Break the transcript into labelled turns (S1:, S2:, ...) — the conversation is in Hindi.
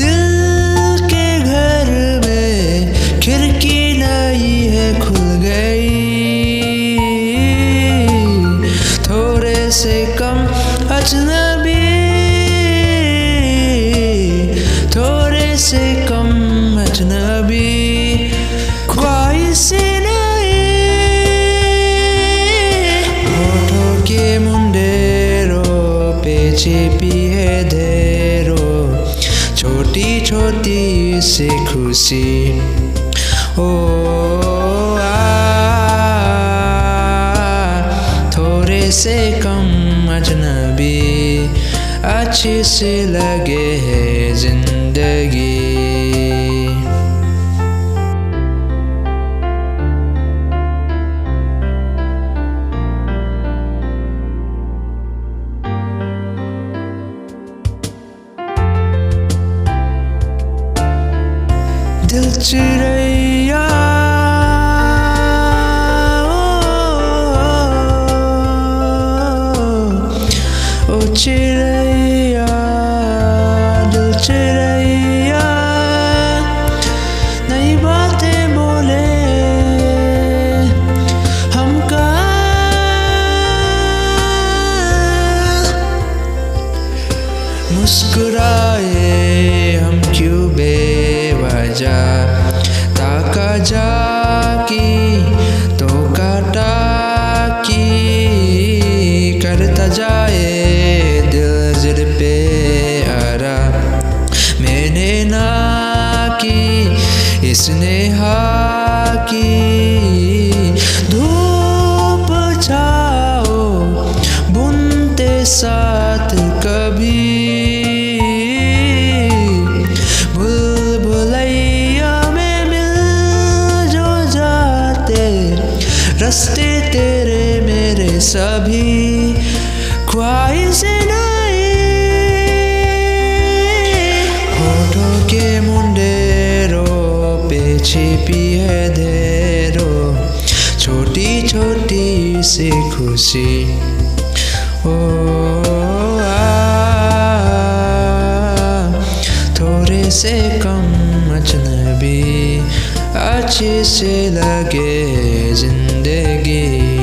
S1: दिल के घर में खिड़की नई है खुल गई, थोड़े से कम अजनबी, थोड़े से कम अजनबी, ख्वाहिशें छिपी है ढेरों छोटी छोटी सी खुशी। ओ थोड़े से कम अजनबी, अच्छी सी लगे है जिंदगी। दिल चिड़ैया ओ चिड़ैया, दिल चिड़ैया नई बातें बोले हमका, मुस्कुराए हम क्यों बेवजह, ताका जाकी तो काटा की करता जाए दिल जिद पे आरा, मैंने ना की इसने हाँ की, धूप छाओ बुनते साथ कभी, रास्ते तेरे मेरे सभी, ख्वाहिशें नई होठों के मुंडेरों पे छिपी है ढेरों छोटी छोटी सी खुशी। ओ थोड़े से कम अजनबी, अच्छी से लगे जिंदगी।